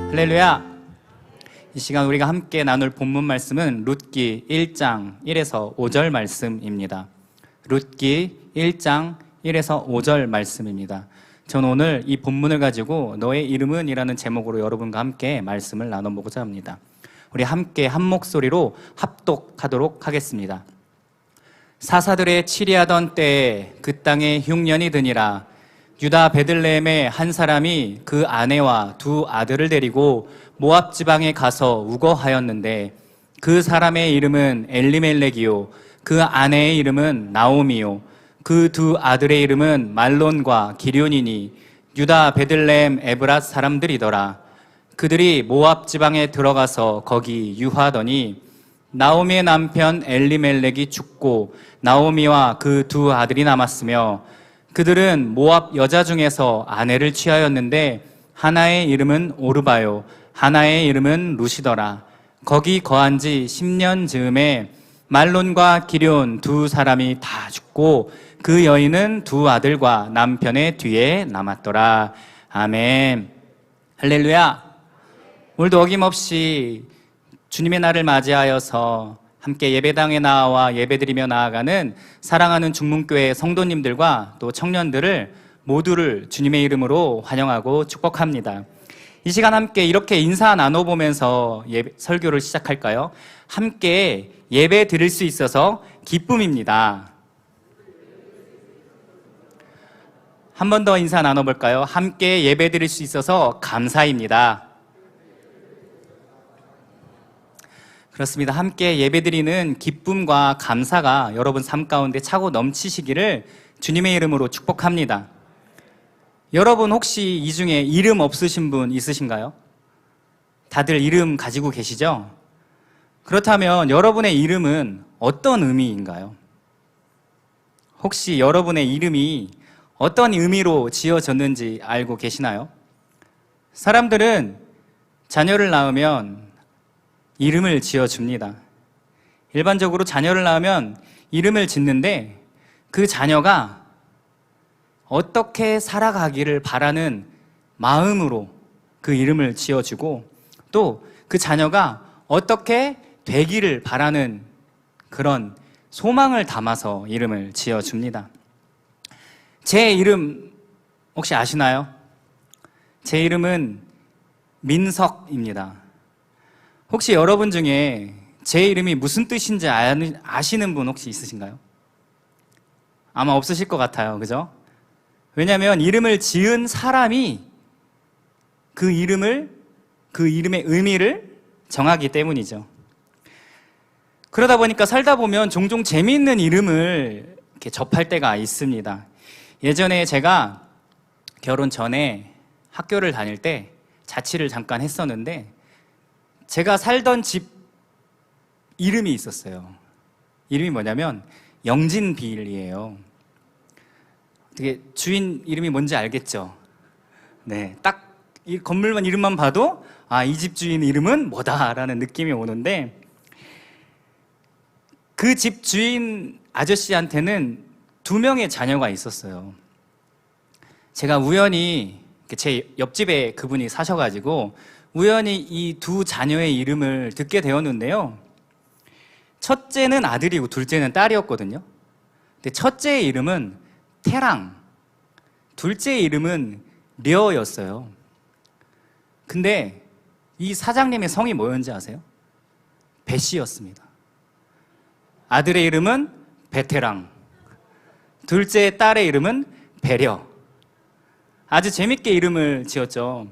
할렐루야! 이 시간 우리가 함께 나눌 본문 말씀은 룻기 1장 1에서 5절 말씀입니다. 룻기 1장 1에서 5절 말씀입니다. 저는 오늘 이 본문을 가지고 너의 이름은 이라는 제목으로 여러분과 함께 말씀을 나눠보고자 합니다. 우리 함께 한 목소리로 합독하도록 하겠습니다. 사사들의 치리하던 때에 그 땅에 흉년이 드니라. 유다 베들레헴의 한 사람이 그 아내와 두 아들을 데리고 모압 지방에 가서 우거하였는데 그 사람의 이름은 엘리멜렉이요 그 아내의 이름은 나오미요 그 두 아들의 이름은 말론과 기륜이니 유다 베들레헴 에브랏 사람들이더라. 그들이 모압 지방에 들어가서 거기 유하더니 나오미의 남편 엘리멜렉이 죽고 나오미와 그 두 아들이 남았으며 그들은 모압 여자 중에서 아내를 취하였는데 하나의 이름은 오르바요 하나의 이름은 루시더라. 거기 거한 지 10년 즈음에 말론과 기륜 두 사람이 다 죽고 그 여인은 두 아들과 남편의 뒤에 남았더라. 아멘. 할렐루야. 오늘도 어김없이 주님의 날을 맞이하여서 함께 예배당에 나와 예배드리며 나아가는 사랑하는 중문교회 성도님들과 또 청년들을 모두를 주님의 이름으로 환영하고 축복합니다. 이 시간 함께 이렇게 인사 나눠보면서 설교를 시작할까요? 함께 예배 드릴 수 있어서 기쁨입니다. 한 번 더 인사 나눠볼까요? 함께 예배 드릴 수 있어서 감사입니다. 그렇습니다. 함께 예배드리는 기쁨과 감사가 여러분 삶 가운데 차고 넘치시기를 주님의 이름으로 축복합니다. 여러분 혹시 이 중에 이름 없으신 분 있으신가요? 다들 이름 가지고 계시죠? 그렇다면 여러분의 이름은 어떤 의미인가요? 혹시 여러분의 이름이 어떤 의미로 지어졌는지 알고 계시나요? 사람들은 자녀를 낳으면 이름을 지어줍니다. 일반적으로 자녀를 낳으면 이름을 짓는데 그 자녀가 어떻게 살아가기를 바라는 마음으로 그 이름을 지어주고 또 그 자녀가 어떻게 되기를 바라는 그런 소망을 담아서 이름을 지어줍니다. 제 이름 혹시 아시나요? 제 이름은 민석입니다. 혹시 여러분 중에 제 이름이 무슨 뜻인지 아시는 분 혹시 있으신가요? 아마 없으실 것 같아요. 그죠? 왜냐하면 이름을 지은 사람이 그 이름의 의미를 정하기 때문이죠. 그러다 보니까 살다 보면 종종 재미있는 이름을 이렇게 접할 때가 있습니다. 예전에 제가 결혼 전에 학교를 다닐 때 자취를 잠깐 했었는데 제가 살던 집 이름이 있었어요. 이름이 뭐냐면 영진빌이에요. 되게 주인 이름이 뭔지 알겠죠? 네, 딱 이 건물만 이름만 봐도 이 집 주인 이름은 뭐다라는 느낌이 오는데 그 집 주인 아저씨한테는 2명의 자녀가 있었어요. 제가 우연히 제 옆집에 그분이 사셔가지고 우연히 이 두 자녀의 이름을 듣게 되었는데요. 첫째는 아들이고 둘째는 딸이었거든요. 근데 첫째의 이름은 태랑, 둘째의 이름은 려였어요. 근데 이 사장님의 성이 뭐였는지 아세요? 배씨였습니다. 아들의 이름은 베테랑, 둘째 딸의 이름은 배려. 아주 재밌게 이름을 지었죠.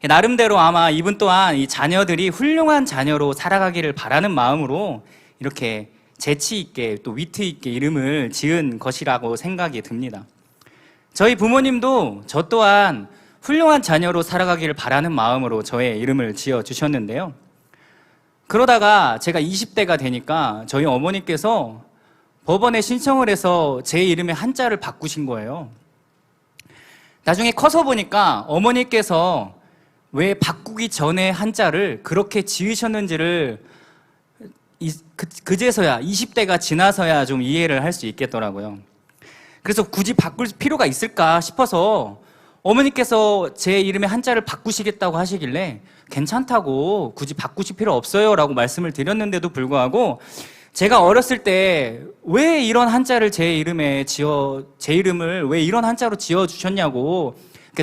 나름대로 아마 이분 또한 이 자녀들이 훌륭한 자녀로 살아가기를 바라는 마음으로 이렇게 재치 있게 또 위트 있게 이름을 지은 것이라고 생각이 듭니다. 저희 부모님도 저 또한 훌륭한 자녀로 살아가기를 바라는 마음으로 저의 이름을 지어주셨는데요. 그러다가 제가 20대가 되니까 저희 어머니께서 법원에 신청을 해서 제 이름의 한자를 바꾸신 거예요. 나중에 커서 보니까 어머니께서 왜 바꾸기 전에 한자를 그렇게 지으셨는지를 그제서야 20대가 지나서야 좀 이해를 할 수 있겠더라고요. 그래서 굳이 바꿀 필요가 있을까 싶어서 어머니께서 제 이름의 한자를 바꾸시겠다고 하시길래 괜찮다고, 굳이 바꾸실 필요 없어요 라고 말씀을 드렸는데도 불구하고 제가 어렸을 때 왜 이런 한자를 제 이름을 왜 이런 한자로 지어주셨냐고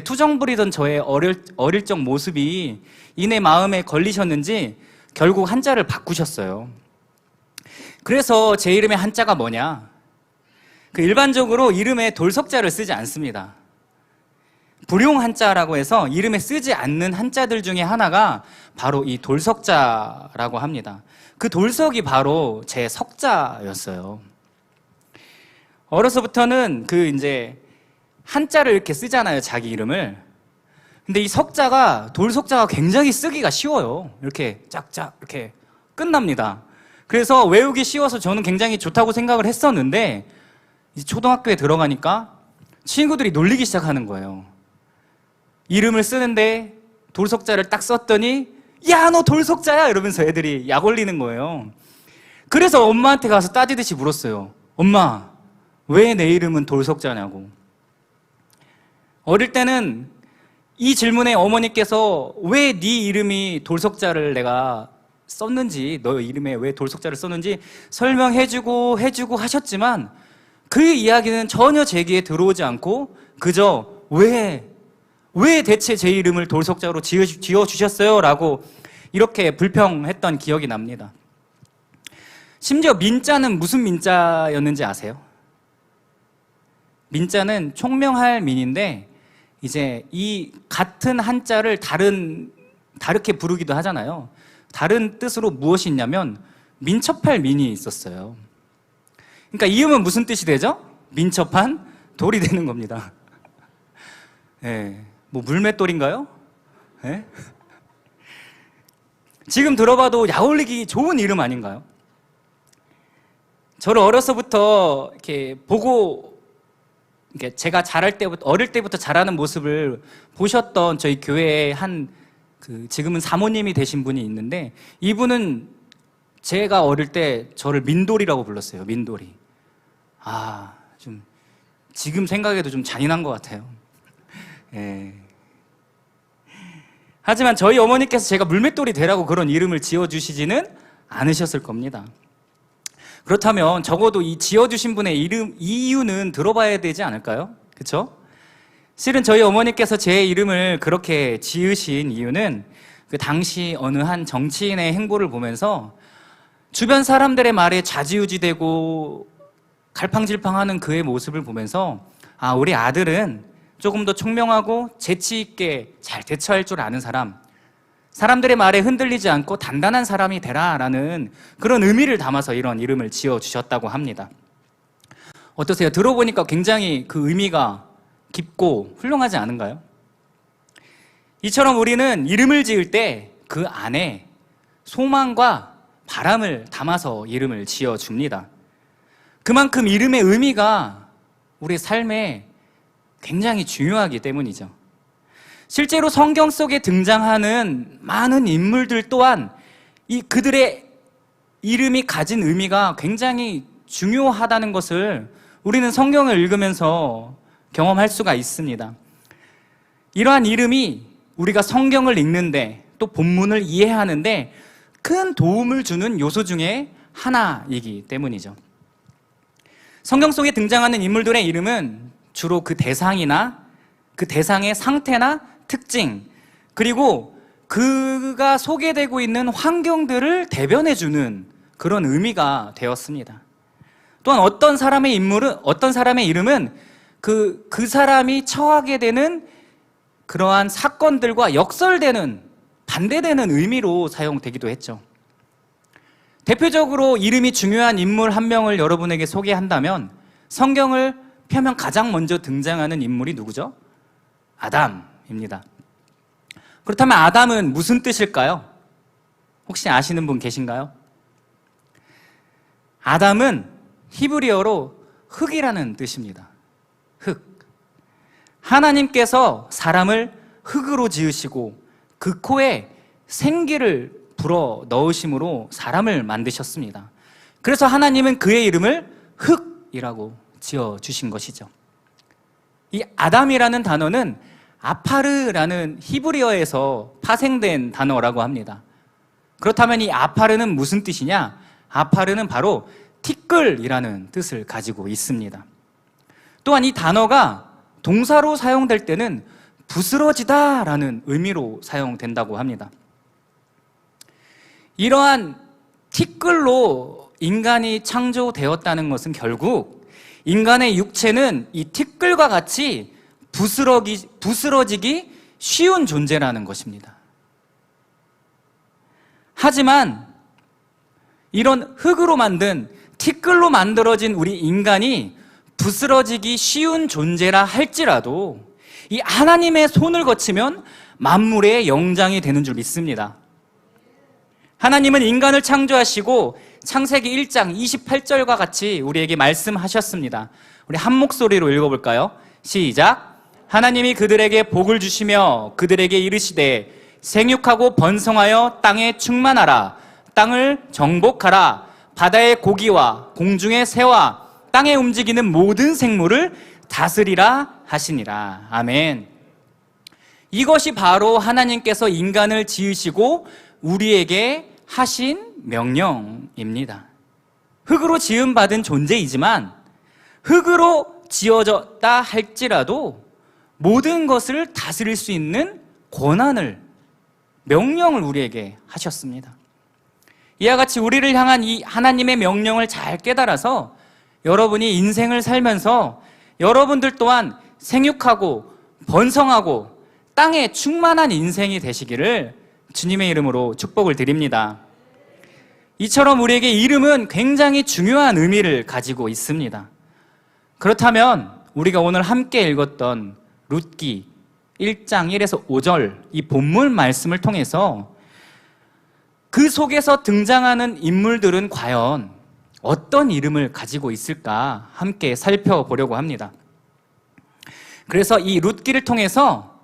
투정 부리던 저의 어릴 적 모습이 이내 마음에 걸리셨는지 결국 한자를 바꾸셨어요. 그래서 제 이름의 한자가 뭐냐? 일반적으로 이름에 돌석자를 쓰지 않습니다. 불용 한자라고 해서 이름에 쓰지 않는 한자들 중에 하나가 바로 이 돌석자라고 합니다. 그 돌석이 바로 제 석자였어요. 어려서부터는 이제 한자를 이렇게 쓰잖아요, 자기 이름을. 근데 이 석자가, 돌석자가 굉장히 쓰기가 쉬워요. 이렇게 짝짝 이렇게 끝납니다. 그래서 외우기 쉬워서 저는 굉장히 좋다고 생각을 했었는데 이제 초등학교에 들어가니까 친구들이 놀리기 시작하는 거예요. 이름을 쓰는데 돌석자를 딱 썼더니 야, 너 돌석자야! 이러면서 애들이 약 올리는 거예요. 그래서 엄마한테 가서 따지듯이 물었어요. 엄마, 왜 내 이름은 돌석자냐고. 어릴 때는 이 질문에 어머니께서 왜 네 이름이 돌석자를 내가 썼는지, 너 이름에 왜 돌석자를 썼는지 설명해주고 하셨지만 그 이야기는 전혀 제 귀에 들어오지 않고 그저 왜 대체 제 이름을 돌석자로 지어주셨어요? 라고 이렇게 불평했던 기억이 납니다. 심지어 민자는 무슨 민자였는지 아세요? 민자는 총명할 민인데 이제 이 같은 한자를 다르게 부르기도 하잖아요. 다른 뜻으로 무엇이 있냐면 민첩할 민이 있었어요. 그러니까 이음은 무슨 뜻이 되죠? 민첩한 돌이 되는 겁니다. 네. 뭐 물맷돌인가요? 네? 지금 들어봐도 약올리기 좋은 이름 아닌가요? 저를 어려서부터 이렇게 보고 제가 어릴 때부터 자라는 모습을 보셨던 저희 교회의 지금은 사모님이 되신 분이 있는데 이분은 제가 어릴 때 저를 민돌이라고 불렀어요. 민돌이. 좀 지금 생각해도 좀 잔인한 것 같아요. 예. 하지만 저희 어머니께서 제가 물맷돌이 되라고 그런 이름을 지어주시지는 않으셨을 겁니다. 그렇다면 적어도 이 지어주신 분의 이유는 들어봐야 되지 않을까요? 그렇죠? 실은 저희 어머니께서 제 이름을 그렇게 지으신 이유는 그 당시 어느 한 정치인의 행보를 보면서 주변 사람들의 말에 좌지우지되고 갈팡질팡하는 그의 모습을 보면서 우리 아들은 조금 더 총명하고 재치 있게 잘 대처할 줄 아는 사람들의 말에 흔들리지 않고 단단한 사람이 되라라는 그런 의미를 담아서 이런 이름을 지어주셨다고 합니다. 어떠세요? 들어보니까 굉장히 그 의미가 깊고 훌륭하지 않은가요? 이처럼 우리는 이름을 지을 때 그 안에 소망과 바람을 담아서 이름을 지어줍니다. 그만큼 이름의 의미가 우리 삶에 굉장히 중요하기 때문이죠. 실제로 성경 속에 등장하는 많은 인물들 또한 그들의 이름이 가진 의미가 굉장히 중요하다는 것을 우리는 성경을 읽으면서 경험할 수가 있습니다. 이러한 이름이 우리가 성경을 읽는데 또 본문을 이해하는데 큰 도움을 주는 요소 중에 하나이기 때문이죠. 성경 속에 등장하는 인물들의 이름은 주로 그 대상이나 그 대상의 상태나 특징, 그리고 그가 소개되고 있는 환경들을 대변해주는 그런 의미가 되었습니다. 또한 어떤 사람의 이름은 그 사람이 처하게 되는 그러한 사건들과 역설되는, 반대되는 의미로 사용되기도 했죠. 대표적으로 이름이 중요한 인물 한 명을 여러분에게 소개한다면 성경을 펴면 가장 먼저 등장하는 인물이 누구죠? 아담입니다. 그렇다면 아담은 무슨 뜻일까요? 혹시 아시는 분 계신가요? 아담은 히브리어로 흙이라는 뜻입니다. 흙. 하나님께서 사람을 흙으로 지으시고 그 코에 생기를 불어 넣으심으로 사람을 만드셨습니다. 그래서 하나님은 그의 이름을 흙이라고 지어주신 것이죠. 이 아담이라는 단어는 아파르라는 히브리어에서 파생된 단어라고 합니다. 그렇다면 이 아파르는 무슨 뜻이냐? 아파르는 바로 티끌이라는 뜻을 가지고 있습니다. 또한 이 단어가 동사로 사용될 때는 부스러지다라는 의미로 사용된다고 합니다. 이러한 티끌로 인간이 창조되었다는 것은 결국 인간의 육체는 이 티끌과 같이 부스러지기 쉬운 존재라는 것입니다. 하지만 이런 흙으로 만든 티끌로 만들어진 우리 인간이 부스러지기 쉬운 존재라 할지라도 이 하나님의 손을 거치면 만물의 영장이 되는 줄 믿습니다. 하나님은 인간을 창조하시고 창세기 1장 28절과 같이 우리에게 말씀하셨습니다. 우리 한 목소리로 읽어볼까요? 시작. 하나님이 그들에게 복을 주시며 그들에게 이르시되 생육하고 번성하여 땅에 충만하라. 땅을 정복하라. 바다의 고기와 공중의 새와 땅에 움직이는 모든 생물을 다스리라 하시니라. 아멘. 이것이 바로 하나님께서 인간을 지으시고 우리에게 하신 명령입니다. 흙으로 지음받은 존재이지만 흙으로 지어졌다 할지라도 모든 것을 다스릴 수 있는 권한을, 명령을 우리에게 하셨습니다. 이와 같이 우리를 향한 이 하나님의 명령을 잘 깨달아서 여러분이 인생을 살면서 여러분들 또한 생육하고 번성하고 땅에 충만한 인생이 되시기를 주님의 이름으로 축복을 드립니다. 이처럼 우리에게 이름은 굉장히 중요한 의미를 가지고 있습니다. 그렇다면 우리가 오늘 함께 읽었던 룻기 1장 1에서 5절 이 본문 말씀을 통해서 그 속에서 등장하는 인물들은 과연 어떤 이름을 가지고 있을까 함께 살펴보려고 합니다. 그래서 이 룻기를 통해서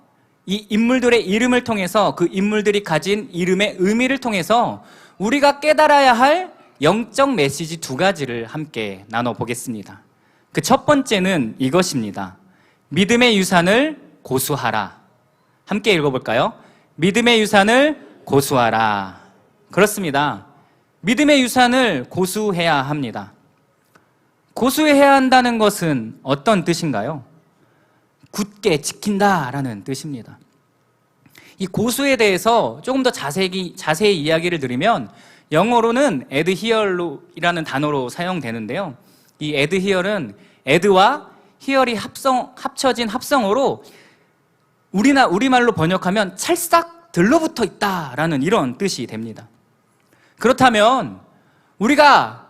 이 인물들의 이름을 통해서 그 인물들이 가진 이름의 의미를 통해서 우리가 깨달아야 할 영적 메시지 두 가지를 함께 나눠보겠습니다. 그 첫 번째는 이것입니다. 믿음의 유산을 고수하라. 함께 읽어볼까요? 믿음의 유산을 고수하라. 그렇습니다. 믿음의 유산을 고수해야 합니다. 고수해야 한다는 것은 어떤 뜻인가요? 굳게 지킨다라는 뜻입니다. 이 고수에 대해서 조금 더 자세히 이야기를 드리면 영어로는 adhere이라는 단어로 사용되는데요. 이 adhere은 ad와 here이 합쳐진 합성어로 우리말로 번역하면 찰싹 들러붙어 있다라는 이런 뜻이 됩니다. 그렇다면 우리가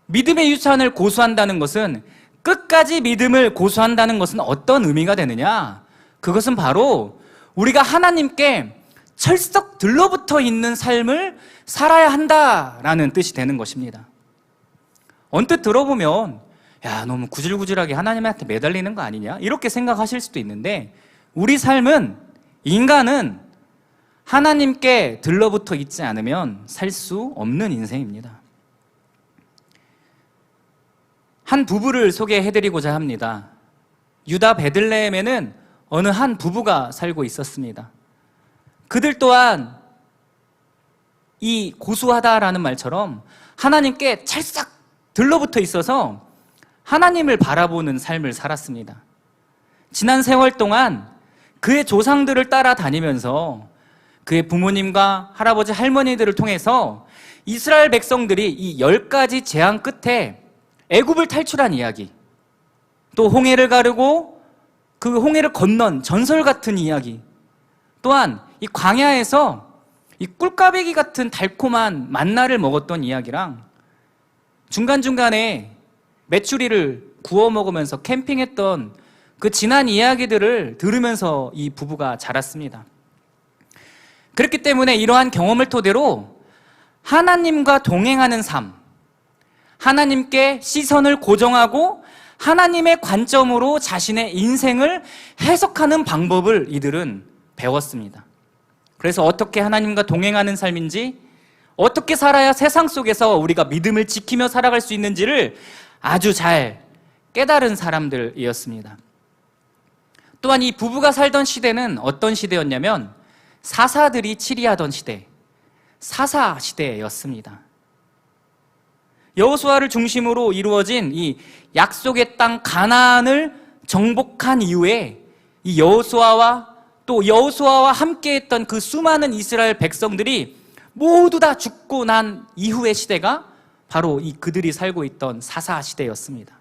믿음의 유산을 고수한다는 것은 끝까지 믿음을 고수한다는 것은 어떤 의미가 되느냐? 그것은 바로 우리가 하나님께 철썩 들러붙어 있는 삶을 살아야 한다라는 뜻이 되는 것입니다. 언뜻 들어보면 야, 너무 구질구질하게 하나님한테 매달리는 거 아니냐? 이렇게 생각하실 수도 있는데 우리 삶은, 인간은 하나님께 들러붙어 있지 않으면 살 수 없는 인생입니다. 한 부부를 소개해드리고자 합니다. 유다 베들레헴에는 어느 한 부부가 살고 있었습니다. 그들 또한 이 고수하다라는 말처럼 하나님께 찰싹 들러붙어 있어서 하나님을 바라보는 삶을 살았습니다. 지난 세월 동안 그의 조상들을 따라다니면서 그의 부모님과 할아버지, 할머니들을 통해서 이스라엘 백성들이 이 10가지 재앙 끝에 애굽을 탈출한 이야기, 또 홍해를 가르고 그 홍해를 건넌 전설 같은 이야기, 또한 이 광야에서 이 꿀까베기 같은 달콤한 만나를 먹었던 이야기랑 중간중간에 메추리를 구워 먹으면서 캠핑했던 그 지난 이야기들을 들으면서 이 부부가 자랐습니다. 그렇기 때문에 이러한 경험을 토대로 하나님과 동행하는 삶, 하나님께 시선을 고정하고 하나님의 관점으로 자신의 인생을 해석하는 방법을 이들은 배웠습니다. 그래서 어떻게 하나님과 동행하는 삶인지, 어떻게 살아야 세상 속에서 우리가 믿음을 지키며 살아갈 수 있는지를 아주 잘 깨달은 사람들이었습니다. 또한 이 부부가 살던 시대는 어떤 시대였냐면 사사들이 치리하던 시대, 사사 시대였습니다. 여호수아를 중심으로 이루어진 이 약속의 땅 가나안을 정복한 이후에 이 여호수아와 또 여호수아와 함께했던 그 수많은 이스라엘 백성들이 모두 다 죽고 난 이후의 시대가 바로 이 그들이 살고 있던 사사 시대였습니다.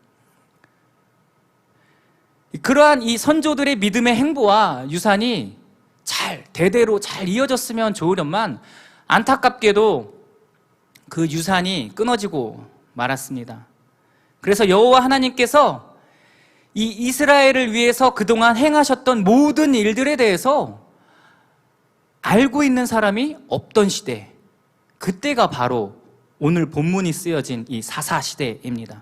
그러한 이 선조들의 믿음의 행보와 유산이 대대로 잘 이어졌으면 좋으련만 안타깝게도 그 유산이 끊어지고 말았습니다. 그래서 여호와 하나님께서 이 이스라엘을 위해서 그동안 행하셨던 모든 일들에 대해서 알고 있는 사람이 없던 시대, 그때가 바로 오늘 본문이 쓰여진 이 사사 시대입니다.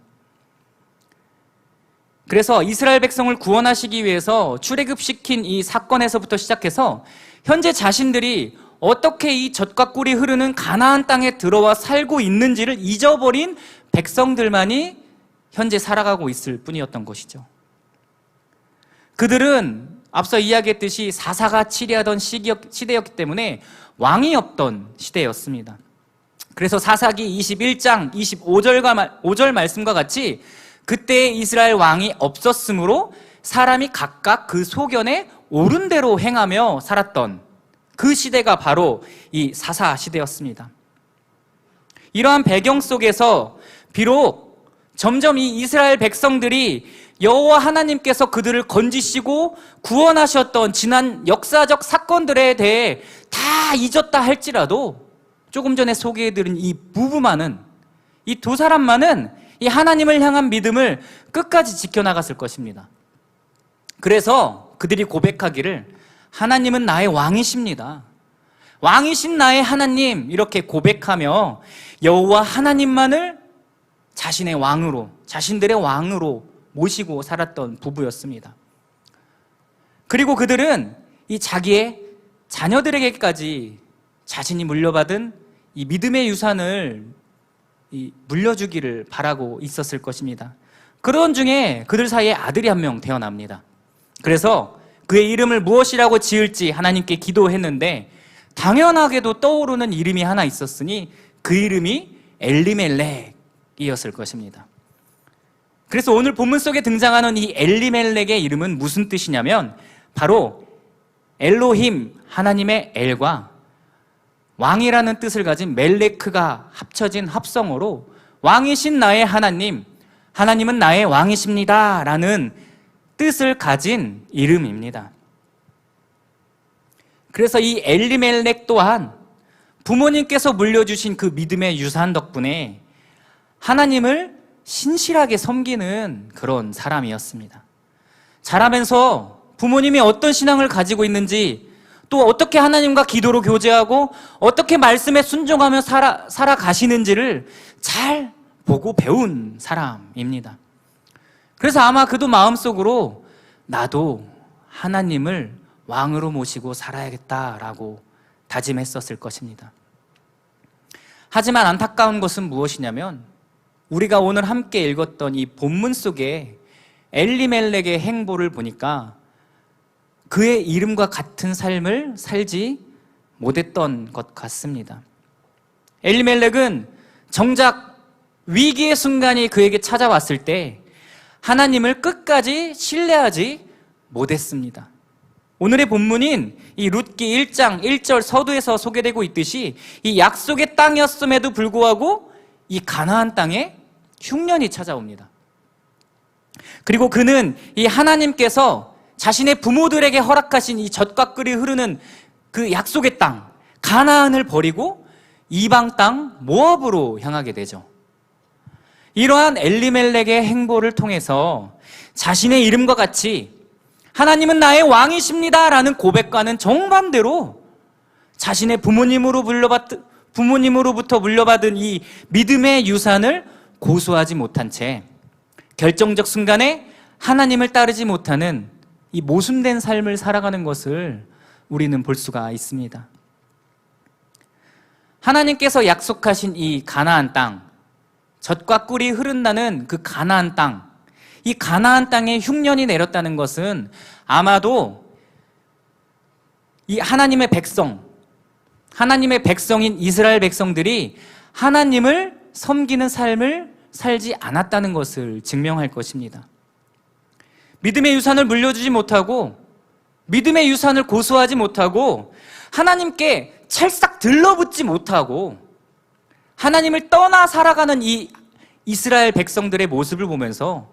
그래서 이스라엘 백성을 구원하시기 위해서 출애굽시킨 이 사건에서부터 시작해서 현재 자신들이 어떻게 이 젖과 꿀이 흐르는 가나안 땅에 들어와 살고 있는지를 잊어버린 백성들만이 현재 살아가고 있을 뿐이었던 것이죠. 그들은 앞서 이야기했듯이 사사가 치리하던 시대였기 때문에 왕이 없던 시대였습니다. 그래서 사사기 21장 25절 말씀과 같이 그때의 이스라엘 왕이 없었으므로 사람이 각각 그 소견에 옳은 대로 행하며 살았던 그 시대가 바로 이 사사 시대였습니다. 이러한 배경 속에서 비록 점점 이 이스라엘 백성들이 여호와 하나님께서 그들을 건지시고 구원하셨던 지난 역사적 사건들에 대해 다 잊었다 할지라도 조금 전에 소개해드린 이 부부만은, 이 두 사람만은 이 하나님을 향한 믿음을 끝까지 지켜나갔을 것입니다. 그래서 그들이 고백하기를 하나님은 나의 왕이십니다. 왕이신 나의 하나님, 이렇게 고백하며 여호와 하나님만을 자신의 왕으로, 자신들의 왕으로 모시고 살았던 부부였습니다. 그리고 그들은 이 자기의 자녀들에게까지 자신이 물려받은 이 믿음의 유산을 물려주기를 바라고 있었을 것입니다. 그런 중에 그들 사이에 아들이 한 명 태어납니다. 그래서 그의 이름을 무엇이라고 지을지 하나님께 기도했는데 당연하게도 떠오르는 이름이 하나 있었으니 그 이름이 엘리멜렉이었을 것입니다. 그래서 오늘 본문 속에 등장하는 이 엘리멜렉의 이름은 무슨 뜻이냐면 바로 엘로힘, 하나님의 엘과 왕이라는 뜻을 가진 멜레크가 합쳐진 합성어로 왕이신 나의 하나님, 하나님은 나의 왕이십니다 라는 뜻을 가진 이름입니다. 그래서 이 엘리멜렉 또한 부모님께서 물려주신 그 믿음의 유산 덕분에 하나님을 신실하게 섬기는 그런 사람이었습니다. 자라면서 부모님이 어떤 신앙을 가지고 있는지, 또 어떻게 하나님과 기도로 교제하고 어떻게 말씀에 순종하며 살아가시는지를 잘 보고 배운 사람입니다. 그래서 아마 그도 마음속으로 나도 하나님을 왕으로 모시고 살아야겠다라고 다짐했었을 것입니다. 하지만 안타까운 것은 무엇이냐면 우리가 오늘 함께 읽었던 이 본문 속에 엘리멜렉의 행보를 보니까 그의 이름과 같은 삶을 살지 못했던 것 같습니다. 엘리멜렉은 정작 위기의 순간이 그에게 찾아왔을 때 하나님을 끝까지 신뢰하지 못했습니다. 오늘의 본문인 이 룻기 1장 1절 서두에서 소개되고 있듯이 이 약속의 땅이었음에도 불구하고 이 가나안 땅에 흉년이 찾아옵니다. 그리고 그는 이 하나님께서 자신의 부모들에게 허락하신 이 젖과 꿀이 흐르는 그 약속의 땅 가나안을 버리고 이방 땅 모압으로 향하게 되죠. 이러한 엘리멜렉의 행보를 통해서 자신의 이름과 같이 하나님은 나의 왕이십니다 라는 고백과는 정반대로 자신의 부모님으로부터 물려받은 이 믿음의 유산을 고수하지 못한 채 결정적 순간에 하나님을 따르지 못하는 이 모순된 삶을 살아가는 것을 우리는 볼 수가 있습니다. 하나님께서 약속하신 이 가나안 땅, 젖과 꿀이 흐른다는 그 가나안 땅, 이 가나안 땅에 흉년이 내렸다는 것은 아마도 이 하나님의 백성인 이스라엘 백성들이 하나님을 섬기는 삶을 살지 않았다는 것을 증명할 것입니다. 믿음의 유산을 물려주지 못하고 믿음의 유산을 고수하지 못하고 하나님께 찰싹 들러붙지 못하고 하나님을 떠나 살아가는 이 이스라엘 백성들의 모습을 보면서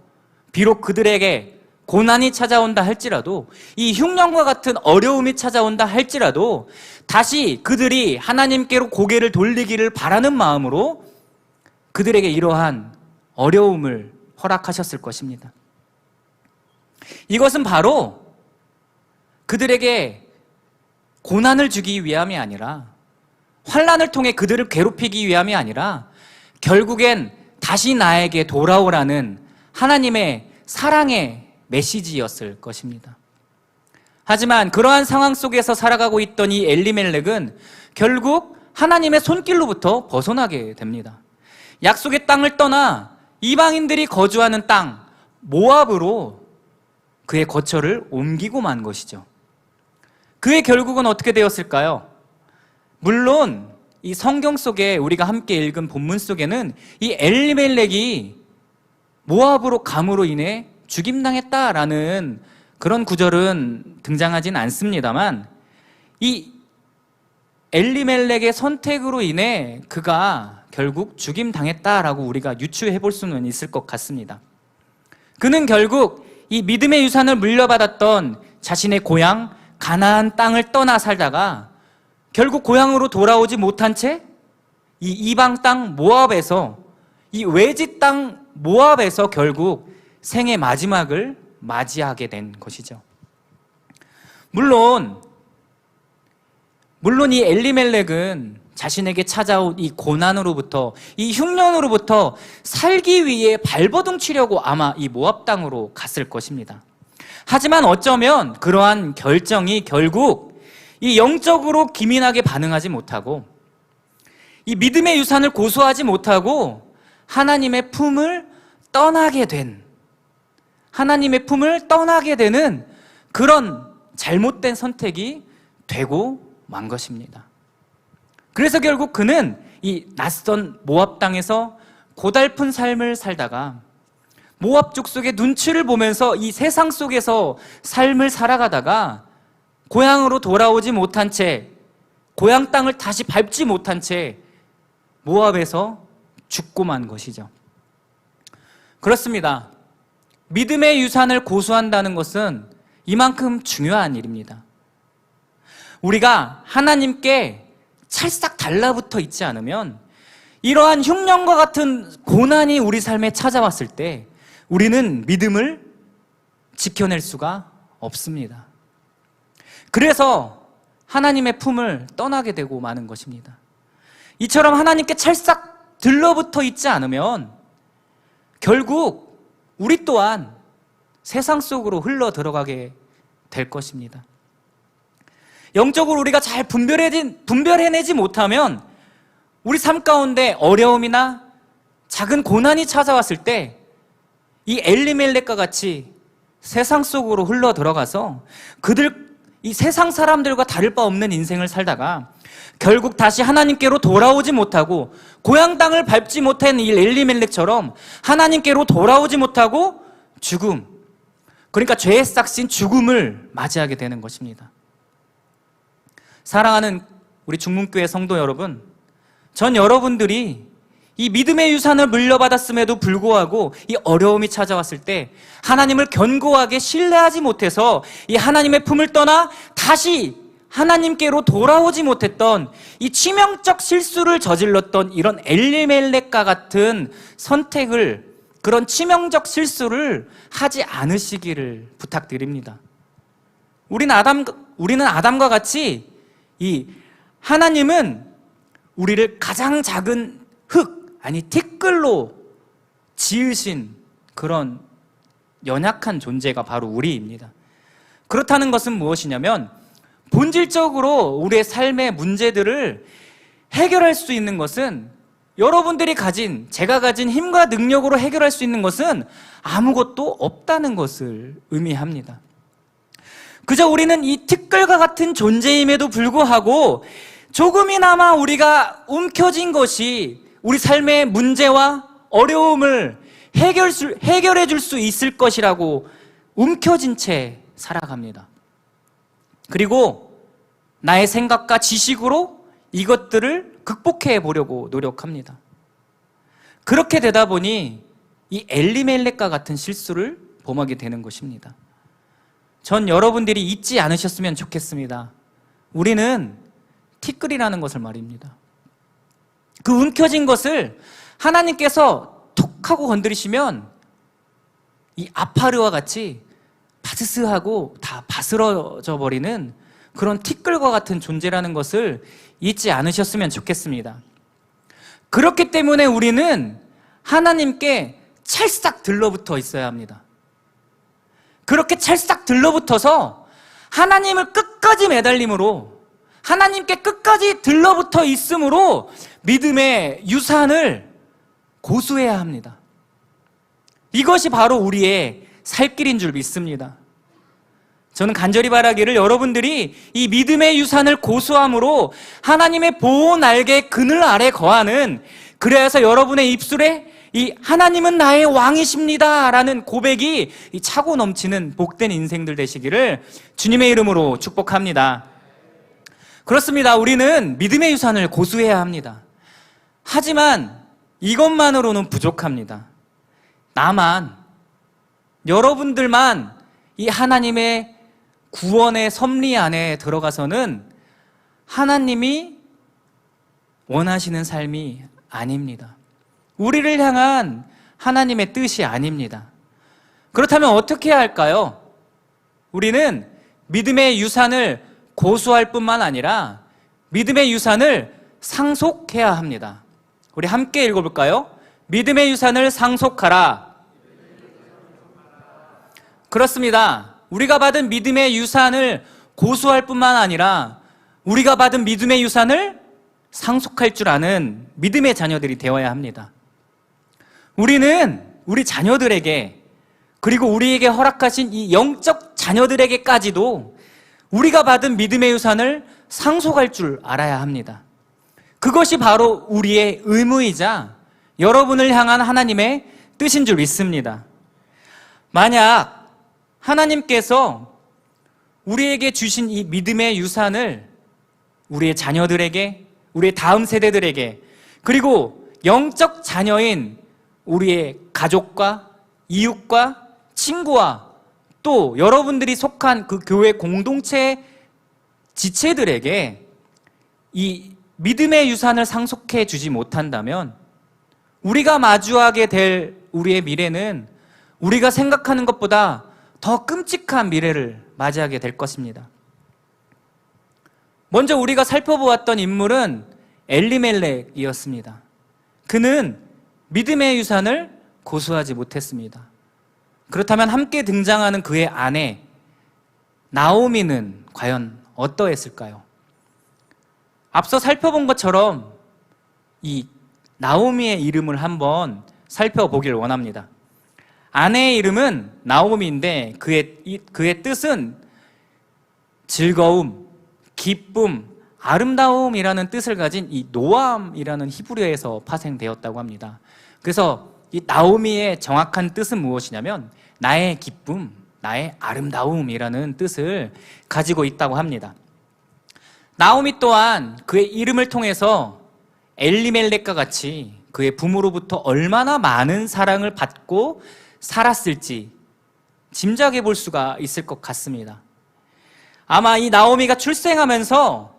비록 그들에게 고난이 찾아온다 할지라도 이 흉년과 같은 어려움이 찾아온다 할지라도 다시 그들이 하나님께로 고개를 돌리기를 바라는 마음으로 그들에게 이러한 어려움을 허락하셨을 것입니다. 이것은 바로 그들에게 고난을 주기 위함이 아니라 환난을 통해 그들을 괴롭히기 위함이 아니라 결국엔 다시 나에게 돌아오라는 하나님의 사랑의 메시지였을 것입니다. 하지만 그러한 상황 속에서 살아가고 있던 이 엘리멜렉은 결국 하나님의 손길로부터 벗어나게 됩니다. 약속의 땅을 떠나 이방인들이 거주하는 땅 모압으로 그의 거처를 옮기고 만 것이죠. 그의 결국은 어떻게 되었을까요? 물론 이 성경 속에 우리가 함께 읽은 본문 속에는 이 엘리멜렉이 모압으로 감으로 인해 죽임당했다라는 그런 구절은 등장하진 않습니다만 이 엘리멜렉의 선택으로 인해 그가 결국 죽임당했다라고 우리가 유추해 볼 수는 있을 것 같습니다. 그는 결국 이 믿음의 유산을 물려받았던 자신의 고향 가나안 땅을 떠나 살다가 결국 고향으로 돌아오지 못한 채 이 이방 땅 모압에서 이 외지 땅 모압에서 결국 생의 마지막을 맞이하게 된 것이죠. 물론 이 엘리멜렉은 자신에게 찾아온 이 고난으로부터 이 흉년으로부터 살기 위해 발버둥 치려고 아마 이 모압 땅으로 갔을 것입니다. 하지만 어쩌면 그러한 결정이 결국 이 영적으로 기민하게 반응하지 못하고 이 믿음의 유산을 고수하지 못하고 하나님의 품을 떠나게 되는 그런 잘못된 선택이 되고 만 것입니다. 그래서 결국 그는 이 낯선 모압 땅에서 고달픈 삶을 살다가 모압 족속의 눈치를 보면서 이 세상 속에서 삶을 살아가다가 고향으로 돌아오지 못한 채 고향 땅을 다시 밟지 못한 채 모압에서 죽고 만 것이죠. 그렇습니다. 믿음의 유산을 고수한다는 것은 이만큼 중요한 일입니다. 우리가 하나님께 찰싹 달라붙어 있지 않으면 이러한 흉년과 같은 고난이 우리 삶에 찾아왔을 때 우리는 믿음을 지켜낼 수가 없습니다. 그래서 하나님의 품을 떠나게 되고 마는 것입니다. 이처럼 하나님께 찰싹 들러붙어 있지 않으면 결국 우리 또한 세상 속으로 흘러 들어가게 될 것입니다. 영적으로 우리가 잘 분별해내지 못하면 우리 삶 가운데 어려움이나 작은 고난이 찾아왔을 때 이 엘리멜렉과 같이 세상 속으로 흘러 들어가서 이 세상 사람들과 다를 바 없는 인생을 살다가 결국 다시 하나님께로 돌아오지 못하고 고향 땅을 밟지 못한 이 엘리멜렉처럼 하나님께로 돌아오지 못하고 죽음, 그러니까 죄에 싹신 죽음을 맞이하게 되는 것입니다. 사랑하는 우리 중문교회 성도 여러분, 전 여러분들이 이 믿음의 유산을 물려받았음에도 불구하고 이 어려움이 찾아왔을 때 하나님을 견고하게 신뢰하지 못해서 이 하나님의 품을 떠나 다시 하나님께로 돌아오지 못했던 이 치명적 실수를 저질렀던 이런 엘리멜렉과 같은 선택을, 그런 치명적 실수를 하지 않으시기를 부탁드립니다. 우리는 아담과 같이 이 하나님은 우리를 가장 작은 티끌로 지으신 그런 연약한 존재가 바로 우리입니다. 그렇다는 것은 무엇이냐면 본질적으로 우리의 삶의 문제들을 해결할 수 있는 것은 제가 가진 힘과 능력으로 해결할 수 있는 것은 아무것도 없다는 것을 의미합니다. 그저 우리는 이 티끌과 같은 존재임에도 불구하고 조금이나마 우리가 움켜쥔 것이 우리 삶의 문제와 어려움을 해결해 줄 수 있을 것이라고 움켜쥔 채 살아갑니다. 그리고 나의 생각과 지식으로 이것들을 극복해 보려고 노력합니다. 그렇게 되다 보니 이 엘리멜렉과 같은 실수를 범하게 되는 것입니다. 전 여러분들이 잊지 않으셨으면 좋겠습니다. 우리는 티끌이라는 것을 말입니다. 그 움켜진 것을 하나님께서 툭 하고 건드리시면 이 아파르와 같이 바스스하고 다 바스러져 버리는 그런 티끌과 같은 존재라는 것을 잊지 않으셨으면 좋겠습니다. 그렇기 때문에 우리는 하나님께 찰싹 들러붙어 있어야 합니다. 그렇게 찰싹 들러붙어서 하나님을 끝까지 매달림으로, 하나님께 끝까지 들러붙어 있음으로 믿음의 유산을 고수해야 합니다. 이것이 바로 우리의 살 길인 줄 믿습니다. 저는 간절히 바라기를 여러분들이 이 믿음의 유산을 고수함으로 하나님의 보호 날개 그늘 아래 거하는, 그래서 여러분의 입술에 이 하나님은 나의 왕이십니다 라는 고백이 이 차고 넘치는 복된 인생들 되시기를 주님의 이름으로 축복합니다. 그렇습니다. 우리는 믿음의 유산을 고수해야 합니다. 하지만 이것만으로는 부족합니다. 여러분들만 이 하나님의 구원의 섭리 안에 들어가서는 하나님이 원하시는 삶이 아닙니다. 우리를 향한 하나님의 뜻이 아닙니다. 그렇다면 어떻게 해야 할까요? 우리는 믿음의 유산을 고수할 뿐만 아니라 믿음의 유산을 상속해야 합니다. 우리 함께 읽어볼까요? 믿음의 유산을 상속하라. 그렇습니다. 우리가 받은 믿음의 유산을 고수할 뿐만 아니라 우리가 받은 믿음의 유산을 상속할 줄 아는 믿음의 자녀들이 되어야 합니다. 우리는 우리 자녀들에게, 그리고 우리에게 허락하신 이 영적 자녀들에게까지도 우리가 받은 믿음의 유산을 상속할 줄 알아야 합니다. 그것이 바로 우리의 의무이자 여러분을 향한 하나님의 뜻인 줄 믿습니다. 만약 하나님께서 우리에게 주신 이 믿음의 유산을 우리의 자녀들에게, 우리의 다음 세대들에게, 그리고 영적 자녀인 우리의 가족과 이웃과 친구와 또 여러분들이 속한 그 교회 공동체 지체들에게 이 믿음의 유산을 상속해 주지 못한다면 우리가 마주하게 될 우리의 미래는 우리가 생각하는 것보다 더 끔찍한 미래를 맞이하게 될 것입니다. 먼저 우리가 살펴보았던 인물은 엘리멜렉이었습니다. 그는 믿음의 유산을 고수하지 못했습니다. 그렇다면 함께 등장하는 그의 아내 나오미는 과연 어떠했을까요? 앞서 살펴본 것처럼 이 나오미의 이름을 한번 살펴보길 원합니다. 아내의 이름은 나오미인데 그의 뜻은 즐거움, 기쁨, 아름다움이라는 뜻을 가진 이 노암이라는 히브리어에서 파생되었다고 합니다. 그래서 이 나오미의 정확한 뜻은 무엇이냐면 나의 기쁨, 나의 아름다움이라는 뜻을 가지고 있다고 합니다. 나오미 또한 그의 이름을 통해서 엘리멜렉과 같이 그의 부모로부터 얼마나 많은 사랑을 받고 살았을지 짐작해 볼 수가 있을 것 같습니다. 아마 이 나오미가 출생하면서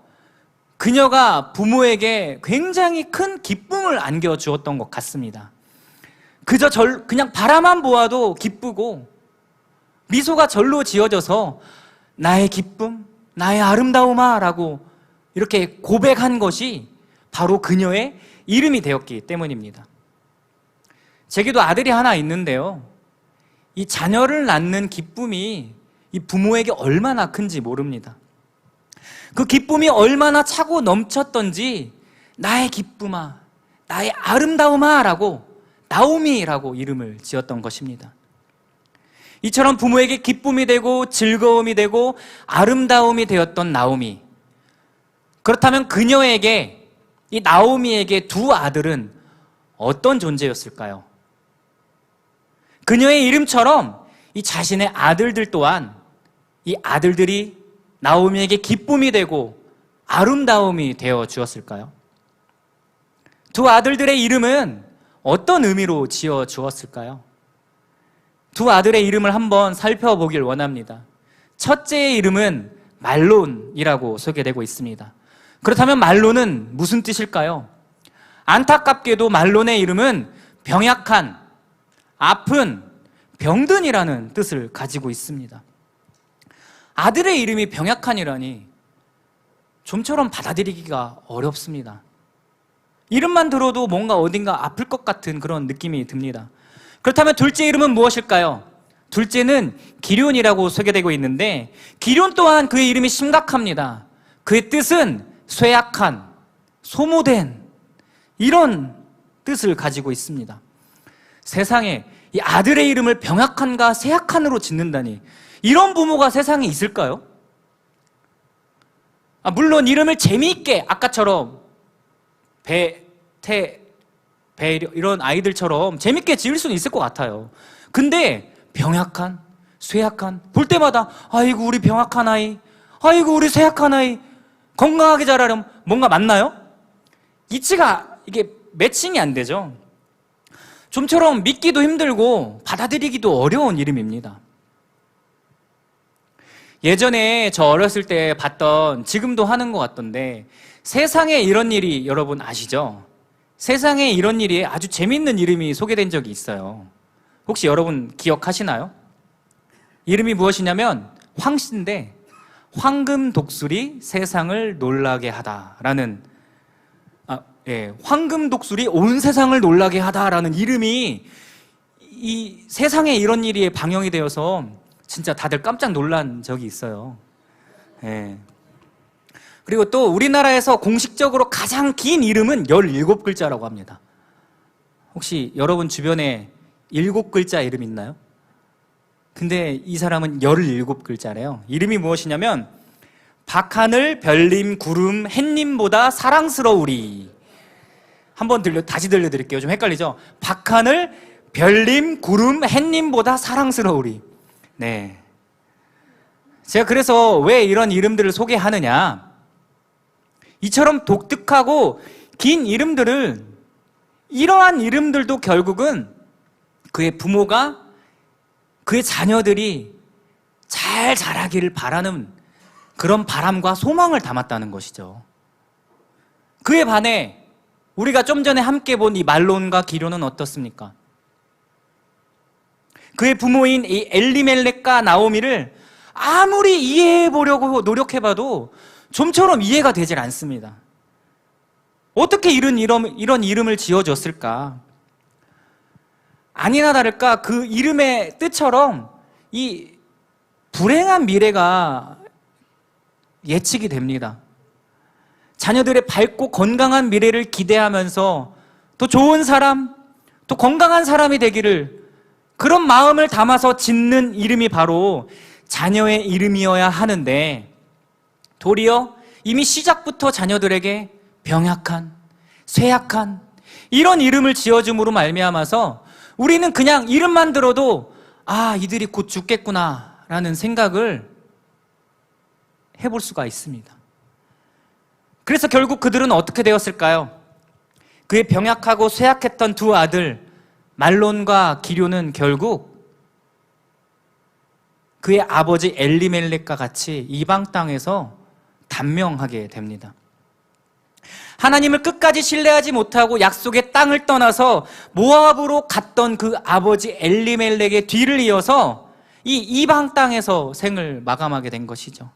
그녀가 부모에게 굉장히 큰 기쁨을 안겨주었던 것 같습니다. 그냥 바라만 보아도 기쁘고 미소가 절로 지어져서 나의 기쁨, 나의 아름다움아 라고 이렇게 고백한 것이 바로 그녀의 이름이 되었기 때문입니다. 제게도 아들이 하나 있는데요, 이 자녀를 낳는 기쁨이 이 부모에게 얼마나 큰지 모릅니다. 그 기쁨이 얼마나 차고 넘쳤던지 나의 기쁨아, 나의 아름다움아 라고 나오미라고 이름을 지었던 것입니다. 이처럼 부모에게 기쁨이 되고 즐거움이 되고 아름다움이 되었던 나오미. 그렇다면 그녀에게, 이 나오미에게 두 아들은 어떤 존재였을까요? 그녀의 이름처럼 이 자신의 아들들 또한 이 아들들이 나오미에게 기쁨이 되고 아름다움이 되어 주었을까요? 두 아들들의 이름은 어떤 의미로 지어 주었을까요? 두 아들의 이름을 한번 살펴보길 원합니다. 첫째의 이름은 말론이라고 소개되고 있습니다. 그렇다면 말론은 무슨 뜻일까요? 안타깝게도 말론의 이름은 병약한, 아픈, 병든이라는 뜻을 가지고 있습니다. 아들의 이름이 병약한이라니 좀처럼 받아들이기가 어렵습니다. 이름만 들어도 뭔가 어딘가 아플 것 같은 그런 느낌이 듭니다. 그렇다면 둘째 이름은 무엇일까요? 둘째는 기럨이라고 소개되고 있는데 기럨 또한 그의 이름이 심각합니다. 그의 뜻은 쇠약한, 소모된 이런 뜻을 가지고 있습니다. 세상에 이 아들의 이름을 병약한과 쇠약한으로 짓는다니 이런 부모가 세상에 있을까요? 물론 이름을 재미있게 아까처럼 배, 이런 아이들처럼 재밌게 지을 수는 있을 것 같아요. 근데 병약한, 쇠약한 볼 때마다 아이고 우리 병약한 아이, 아이고 우리 쇠약한 아이 건강하게 자라려면 뭔가 맞나요? 이게 매칭이 안 되죠. 좀처럼 믿기도 힘들고 받아들이기도 어려운 이름입니다. 예전에 저 어렸을 때 봤던, 지금도 하는 것 같던데 세상에 이런 일이 여러분 아시죠? 세상에 이런 일이 아주 재밌는 이름이 소개된 적이 있어요. 혹시 여러분 기억하시나요? 이름이 무엇이냐면 황씨인데 황금 독수리 세상을 놀라게 하다라는 황금 독수리 온 세상을 놀라게 하다라는 이름이 이 세상에 이런 일이 방영이 되어서 진짜 다들 깜짝 놀란 적이 있어요. 그리고 또 우리나라에서 공식적으로 가장 긴 이름은 17글자라고 합니다. 혹시 여러분 주변에 7글자 이름 있나요? 근데 이 사람은 17글자래요. 이름이 무엇이냐면 박하늘 별님 구름 햇님보다 사랑스러우리. 다시 들려드릴게요. 좀 헷갈리죠? 박하늘 별님 구름 햇님보다 사랑스러우리. 네. 제가 그래서 왜 이런 이름들을 소개하느냐, 이처럼 독특하고 긴 이름들은, 이러한 이름들도 결국은 그의 부모가 그의 자녀들이 잘 자라기를 바라는 그런 바람과 소망을 담았다는 것이죠. 그에 반해 우리가 좀 전에 함께 본 이 말론과 기럨은 어떻습니까? 그의 부모인 이 엘리멜렉과 나오미를 아무리 이해해 보려고 노력해봐도 좀처럼 이해가 되질 않습니다. 어떻게 이런 이름을 지어줬을까? 아니나 다를까 그 이름의 뜻처럼 이 불행한 미래가 예측이 됩니다. 자녀들의 밝고 건강한 미래를 기대하면서 더 좋은 사람, 더 건강한 사람이 되기를, 그런 마음을 담아서 짓는 이름이 바로 자녀의 이름이어야 하는데, 도리어 이미 시작부터 자녀들에게 병약한, 쇠약한 이런 이름을 지어줌으로 말미암아서 우리는 그냥 이름만 들어도 이들이 곧 죽겠구나 라는 생각을 해볼 수가 있습니다. 그래서 결국 그들은 어떻게 되었을까요? 그의 병약하고 쇠약했던 두 아들 말론과 기럨은 결국 그의 아버지 엘리멜렉과 같이 이방 땅에서 단명하게 됩니다. 하나님을 끝까지 신뢰하지 못하고 약속의 땅을 떠나서 모압으로 갔던 그 아버지 엘리멜렉의 뒤를 이어서 이 이방 땅에서 생을 마감하게 된 것이죠.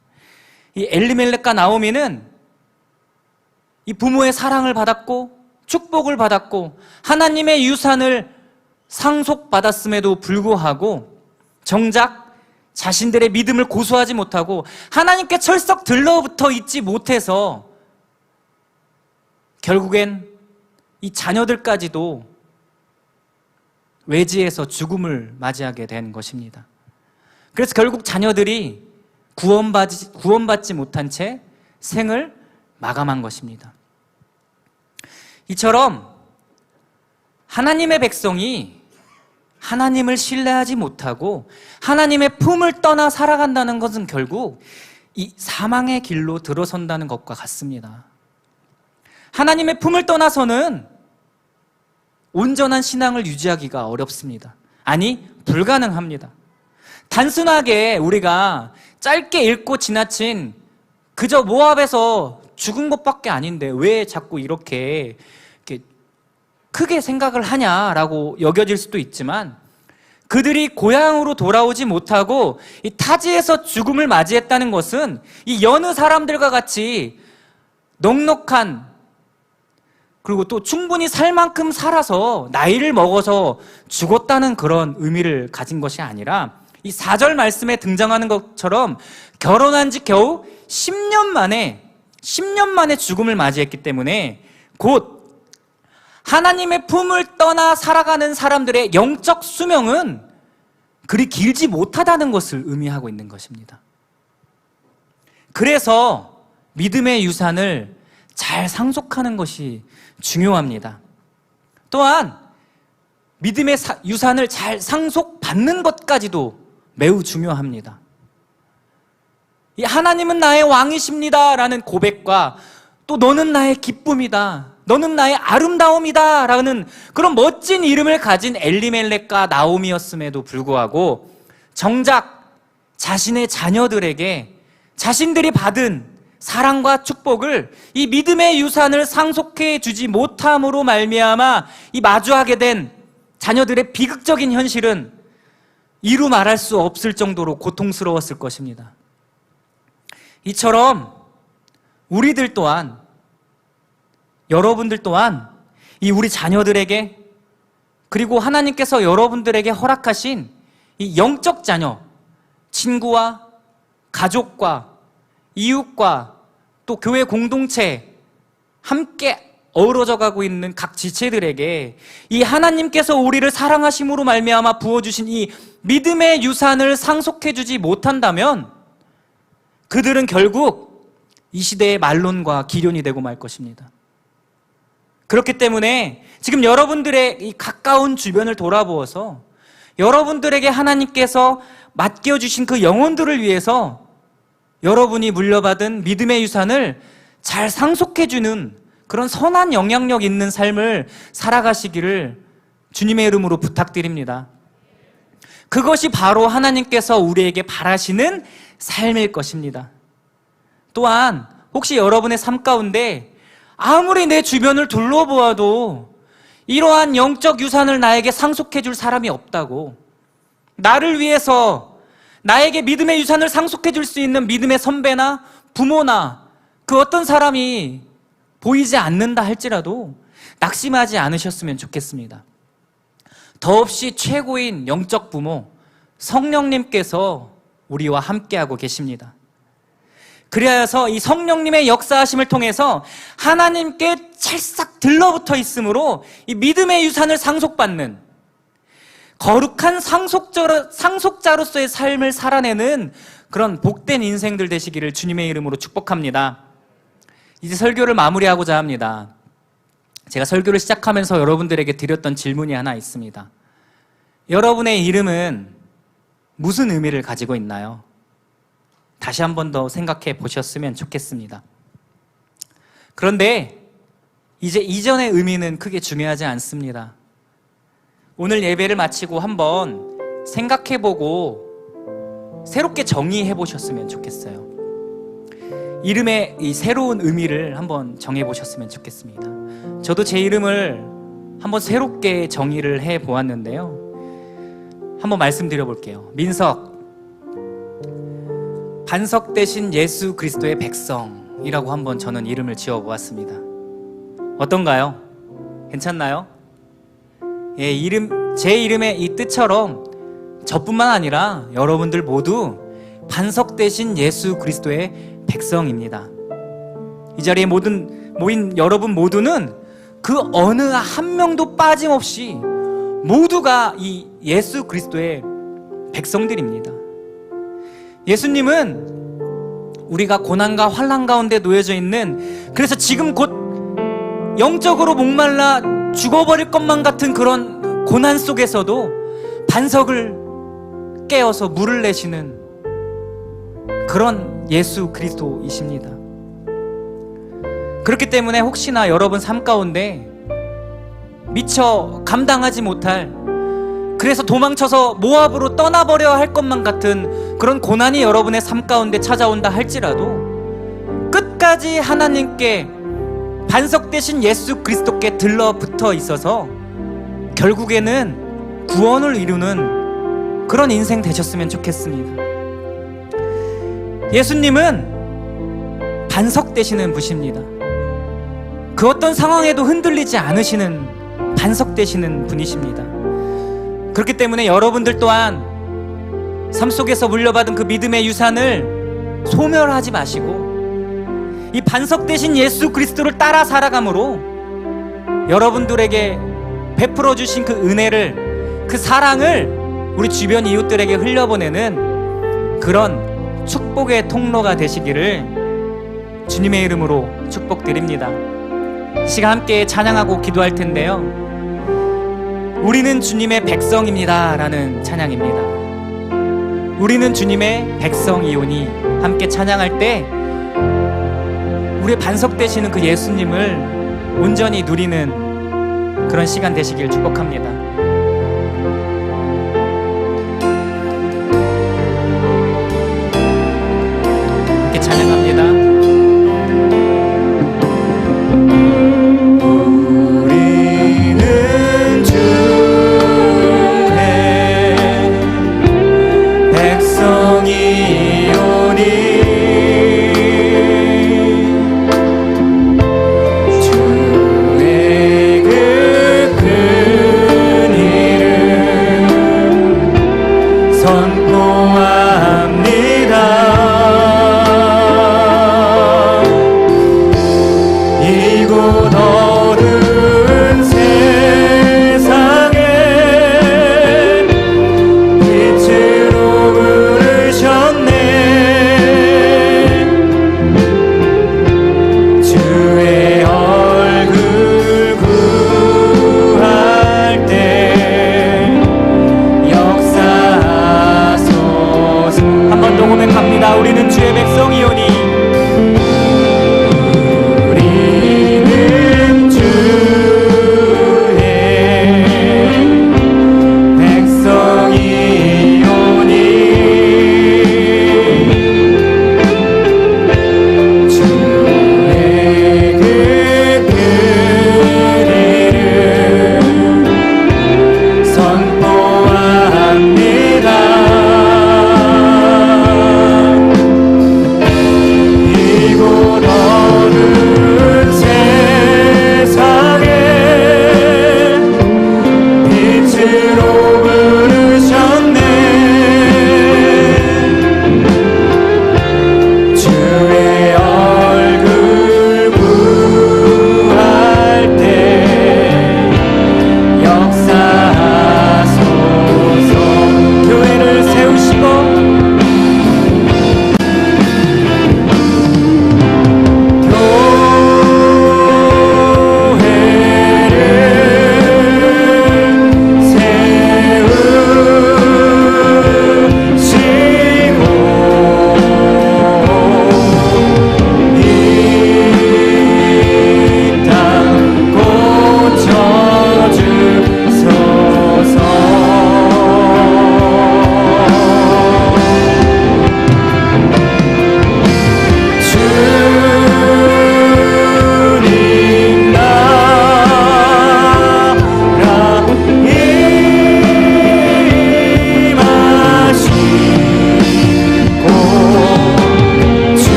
이 엘리멜렉과 나오미는 이 부모의 사랑을 받았고 축복을 받았고 하나님의 유산을 상속받았음에도 불구하고 정작 자신들의 믿음을 고수하지 못하고 하나님께 철썩 들러붙어 있지 못해서 결국엔 이 자녀들까지도 외지에서 죽음을 맞이하게 된 것입니다. 그래서 결국 자녀들이 구원받지 못한 채 생을 마감한 것입니다. 이처럼 하나님의 백성이 하나님을 신뢰하지 못하고 하나님의 품을 떠나 살아간다는 것은 결국 이 사망의 길로 들어선다는 것과 같습니다. 하나님의 품을 떠나서는 온전한 신앙을 유지하기가 어렵습니다. 아니, 불가능합니다. 단순하게 우리가 짧게 읽고 지나친 그저 모압에서 죽은 것밖에 아닌데 왜 자꾸 이렇게 크게 생각을 하냐라고 여겨질 수도 있지만, 그들이 고향으로 돌아오지 못하고 이 타지에서 죽음을 맞이했다는 것은 이 여느 사람들과 같이 넉넉한, 그리고 또 충분히 살 만큼 살아서 나이를 먹어서 죽었다는 그런 의미를 가진 것이 아니라, 이 4절 말씀에 등장하는 것처럼 결혼한 지 겨우 10년 만에 죽음을 맞이했기 때문에 곧 하나님의 품을 떠나 살아가는 사람들의 영적 수명은 그리 길지 못하다는 것을 의미하고 있는 것입니다. 그래서 믿음의 유산을 잘 상속하는 것이 중요합니다. 또한 믿음의 유산을 잘 상속받는 것까지도 매우 중요합니다. 이 하나님은 나의 왕이십니다 라는 고백과 또 너는 나의 기쁨이다, 너는 나의 아름다움이다 라는 그런 멋진 이름을 가진 엘리멜렉과 나오미였음에도 불구하고 정작 자신의 자녀들에게 자신들이 받은 사랑과 축복을 이 믿음의 유산을 상속해 주지 못함으로 말미암아 이 마주하게 된 자녀들의 비극적인 현실은 이루 말할 수 없을 정도로 고통스러웠을 것입니다. 이처럼 우리들 또한, 여러분들 또한 이 우리 자녀들에게, 그리고 하나님께서 여러분들에게 허락하신 이 영적 자녀, 친구와 가족과 이웃과 또 교회 공동체 함께 어우러져 가고 있는 각 지체들에게 이 하나님께서 우리를 사랑하심으로 말미암아 부어주신 이 믿음의 유산을 상속해 주지 못한다면 그들은 결국 이 시대의 말론과 기련이 되고 말 것입니다. 그렇기 때문에 지금 여러분들의 이 가까운 주변을 돌아보아서 여러분들에게 하나님께서 맡겨주신 그 영혼들을 위해서 여러분이 물려받은 믿음의 유산을 잘 상속해주는 그런 선한 영향력 있는 삶을 살아가시기를 주님의 이름으로 부탁드립니다. 그것이 바로 하나님께서 우리에게 바라시는 삶일 것입니다. 또한 혹시 여러분의 삶 가운데 아무리 내 주변을 둘러보아도 이러한 영적 유산을 나에게 상속해 줄 사람이 없다고, 나를 위해서 나에게 믿음의 유산을 상속해 줄 수 있는 믿음의 선배나 부모나 그 어떤 사람이 보이지 않는다 할지라도 낙심하지 않으셨으면 좋겠습니다. 더없이 최고인 영적 부모 성령님께서 우리와 함께하고 계십니다. 그래서 이 성령님의 역사하심을 통해서 하나님께 찰싹 들러붙어 있으므로 이 믿음의 유산을 상속받는 거룩한 상속자로서의 삶을 살아내는 그런 복된 인생들 되시기를 주님의 이름으로 축복합니다. 이제 설교를 마무리하고자 합니다. 제가 설교를 시작하면서 여러분들에게 드렸던 질문이 하나 있습니다. 여러분의 이름은 무슨 의미를 가지고 있나요? 다시 한 번 더 생각해 보셨으면 좋겠습니다. 그런데 이제 이전의 의미는 크게 중요하지 않습니다. 오늘 예배를 마치고 한번 생각해 보고 새롭게 정의해 보셨으면 좋겠어요. 이름의 이 새로운 의미를 한번 정해 보셨으면 좋겠습니다. 저도 제 이름을 한번 새롭게 정의를 해 보았는데요. 한번 말씀드려 볼게요. 민석, 반석 대신 예수 그리스도의 백성이라고 한번 저는 이름을 지어 보았습니다. 어떤가요? 괜찮나요? 예, 제 이름의 이 뜻처럼 저뿐만 아니라 여러분들 모두 반석 대신 예수 그리스도의 백성입니다. 이 자리에 모인 여러분 모두는 그 어느 한 명도 빠짐없이 모두가 이 예수 그리스도의 백성들입니다. 예수님은 우리가 고난과 환난 가운데 놓여져 있는, 그래서 지금 곧 영적으로 목말라 죽어버릴 것만 같은 그런 고난 속에서도 반석을 깨어서 물을 내시는 그런 예수 그리스도이십니다. 그렇기 때문에 혹시나 여러분 삶 가운데 미처 감당하지 못할, 그래서 도망쳐서 모압으로 떠나버려야 할 것만 같은 그런 고난이 여러분의 삶 가운데 찾아온다 할지라도 끝까지 하나님께 반석 대신 예수 그리스도께 들러붙어 있어서 결국에는 구원을 이루는 그런 인생 되셨으면 좋겠습니다. 예수님은 반석 되시는 분이십니다. 그 어떤 상황에도 흔들리지 않으시는 반석 되시는 분이십니다. 그렇기 때문에 여러분들 또한 삶 속에서 물려받은 그 믿음의 유산을 소멸하지 마시고 이 반석 되신 예수 그리스도를 따라 살아감으로 여러분들에게 베풀어 주신 그 은혜를, 그 사랑을 우리 주변 이웃들에게 흘려보내는 그런 축복의 통로가 되시기를 주님의 이름으로 축복드립니다. 이 시간 함께 찬양하고 기도할 텐데요, 우리는 주님의 백성입니다 라는 찬양입니다. 우리는 주님의 백성이오니 함께 찬양할 때 우리의 반석 되시는 그 예수님을 온전히 누리는 그런 시간 되시길 축복합니다. 함께 찬양합니다. 주의 그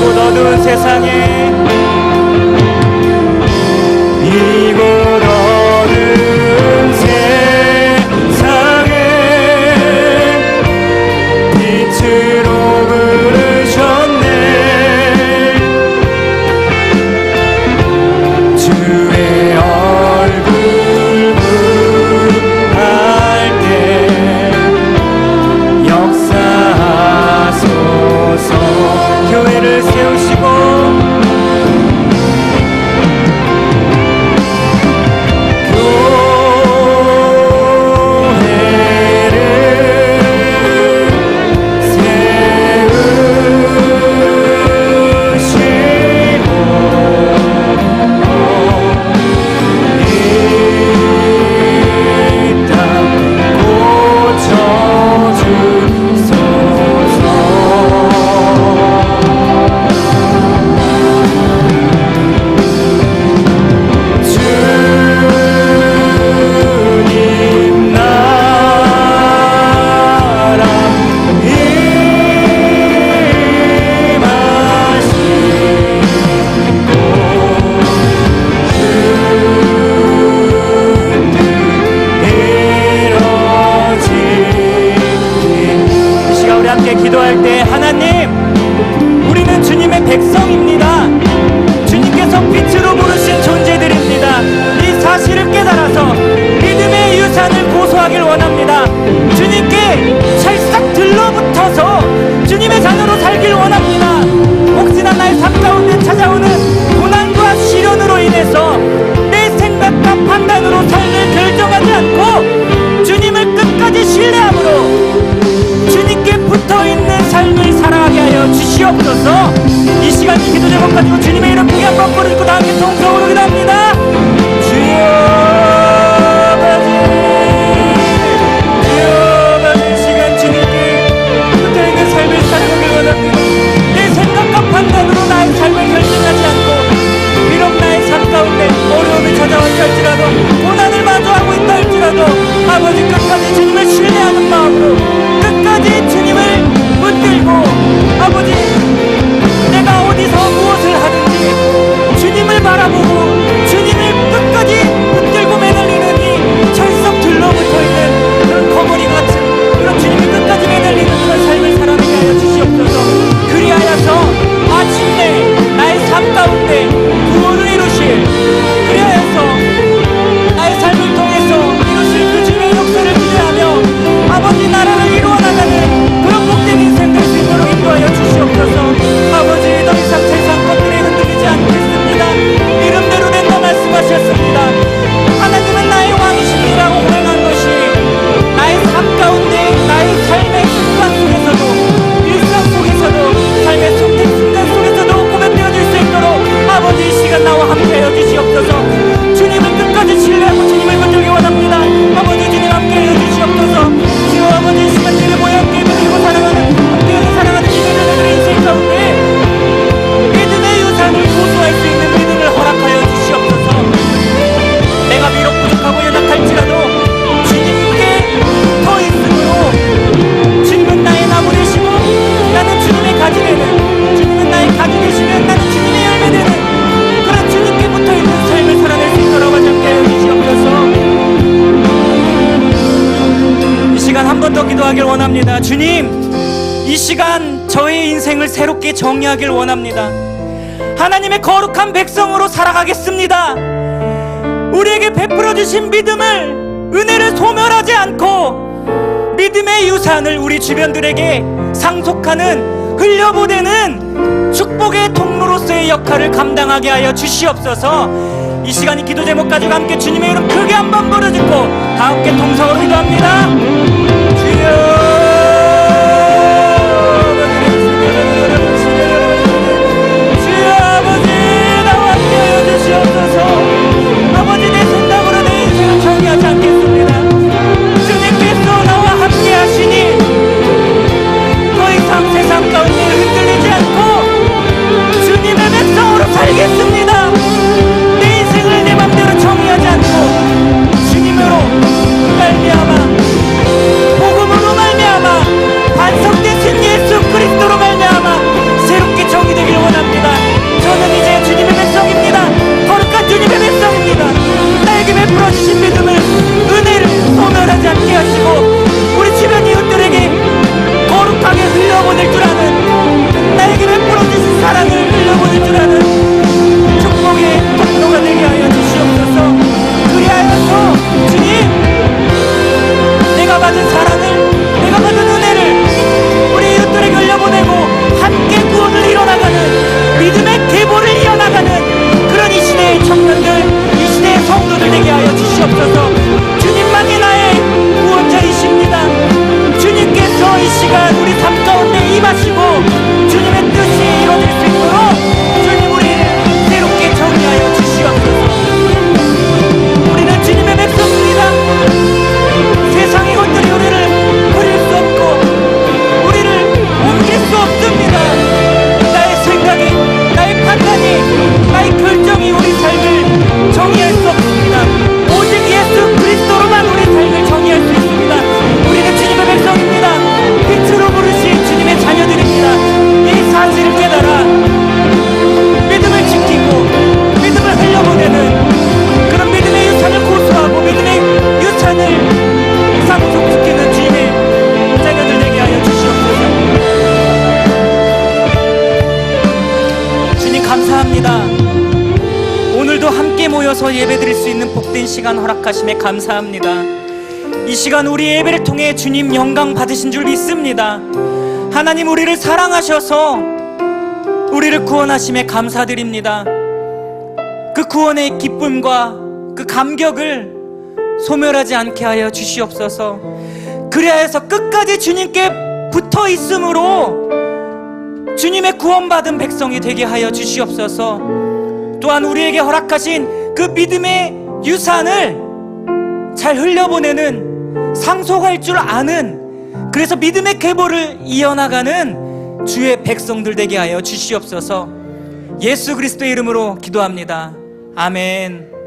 이곳 어두운 세상에 이곳 어두운 세상에 빛으로 부르셨네. 주의 얼굴 구할 때 역사하소서. 교회를 세우시고 기도할 때 하나님, 우리는 주님의 백성입니다. 주님께서 빛으로 부르신 존재들입니다. 이 사실을 깨달아서 믿음의 유산을 고소하길 원합니다. 주님께 찰싹 들러붙어서 주님의 자녀로 살길 원합니다. 혹시나 나의 삶 가운데 찾아오는 고난과 시련으로 인해서 내 생각과 판단으로 삶을 결정하지 않고 주님을 끝까지 신뢰함으로 주님께 붙어있는 삶을 살아가게 하여 주시옵소서. 이 시간 이 기도 제목 가지고 주님의 이름 크게 한번 부르고 다 함께 통성으로 기도합니다. 주여 아버지, 주여 아버지, 이 시간 주님께 붙어있는 삶을 살아가길 원합니다. 내 생각과 판단으로 나의 삶을 결정하지 않고 비록 나의 삶 가운데 어려움이 찾아왔다 할지라도 고난을 마주하고 있다 할지라도 아버지 끝까지 주님을 신뢰하는 마음으로 끝까지 주님을 붙들고 아버지 내가 어디서 무엇을 하든지 주님을 바라보고 주님을 끝까지 붙들고 매달리는 이 철썩 들러붙어있는 그런 거머리 같은 그런 주님을 끝까지 매달리는 그런 삶을 살아내게 하여 주시옵소서. 그리하여서 마침내 나의 삶 가운데 구원을 이루실, 그리하여서 나의 삶을 통해서 이루실 그 주님의 역사를 기대하며 아버지 나라를 이루어나가는 그런 복된 인생 될 수 있도록 인도하여 주시옵소서. 아버지 더 이상 세상 것들에 흔들리지 않겠습니다. 이름대로 된다 말씀하셨습니다. 하나님은 나의 왕이십니다라고 고백한 것이 나의 삶 가운데 나의 삶의 순간 속에서도 일상 속에서도 삶의 선택 순간 속에서도 고백되어질 수 있도록 아버지 이 시간 나와 함께하여 주시옵소서. 주님을 끝까지 신뢰하고 주님을 붙들기 원합니다. 아버지 주님 함께하여 주시옵소서. 주여 아버지 이 시간 주님의 모양 함께 드리고 사랑하는 함께하는 사랑하는 기도자들의 인생 가운데 믿음의 유산을 고소할 수 있는 믿음을 허락하여 주시옵소서. 내가 비록 부족하고 연약할지라도 주님께 더 있으므로 주님은 나의 나무 되시고 나는 주님의 가지 되는, 주님은 나의 가지 되시면 나는 주님의 열매 되는 그런 주님께 붙어있는 삶을 살아낼 수 있도록 함께하여 주시옵소서. 이 시간 한 번 더 기도하길 원합니다. 주님, 이 시간 저의 인생을 새롭게 정리하길 원합니다. 하나님의 거룩한 백성으로 살아가겠습니다. 우리에게 베풀어 주신 믿음을, 은혜를 소멸하지 않고 믿음의 유산을 우리 주변들에게 상속하는, 흘려보내는 축복의 통로로서의 역할을 감당하게 하여 주시옵소서. 이 시간 이 기도 제목 가지고 함께 주님의 이름 크게 한번 부르짖고 다 함께 통성으로 기도합니다. 주여 아버지 내 생각으로 내 인생을 정리하지 않겠습니다. 주님께서 나와 함께 하시니 더 이상 세상 가운데 흔들리지 않고 주님의 백성으로 살겠습니다. 내 인생을 내 맘대로 정리하지 않고 주님으로 말미암아 복음으로 말미암아 우리에게 베풀어 주신 사랑을 흘려보낼 줄 아는 축복의 통로가 되게 하여 주시옵소서. 그리하여서 주님, 내가 받은 사랑을, 내가 받은 은혜를 우리 이웃들에게 흘려보내고 함께 구원을 이뤄나가는 믿음의 계보를 이어나가는 그런 이 시대의 청년들, 이 시대의 성도들 되게 하여 주시옵소서. 주님만이 나의 구원자이십니다. 주님께서 이 시간 우리 삶 가운데 임하시고 주님의 뜻이 이루어질 수 있도록 주님 우리를 새롭게 정리하여 주시옵소서. 우리는 주님의 백성입니다. 세상의 것들이 우리를 버릴 수 없고 우리를 옮길 수 없습니다. 나의 생각이, 나의 판단이, 나의 결정이 우리 삶을 정의할 수 없습니다. 오직 예수 그리스도로만 우리 삶을 정의할 수 있습니다. 우리는 주님의 백성입니다. 빛으로 부르신 주님의 자녀들입니다. 이 사실을 깨달아 믿음을 지키고 믿음을 흘려보내는 그런 믿음의 유산을 고수하고 믿음의 유산을 상속시키는 주님의 자녀들 되게 하여 주시옵소서. 주님 감사합니다. 오늘도 함께 모여서 예배드릴 수 있는 복된 시간 허락하심에 감사합니다. 이 시간 우리 예배를 통해 주님 영광 받으신 줄 믿습니다. 하나님 우리를 사랑하셔서 우리를 구원하심에 감사드립니다. 그 구원의 기쁨과 그 감격을 소멸하지 않게 하여 주시옵소서. 그리하여서 끝까지 주님께 붙어 있음으로 주님의 구원받은 백성이 되게 하여 주시옵소서. 또한 우리에게 허락하신 그 믿음의 유산을 잘 흘려보내는, 상속할 줄 아는, 그래서 믿음의 계보를 이어나가는 주의 백성들 되게 하여 주시옵소서. 예수 그리스도의 이름으로 기도합니다. 아멘.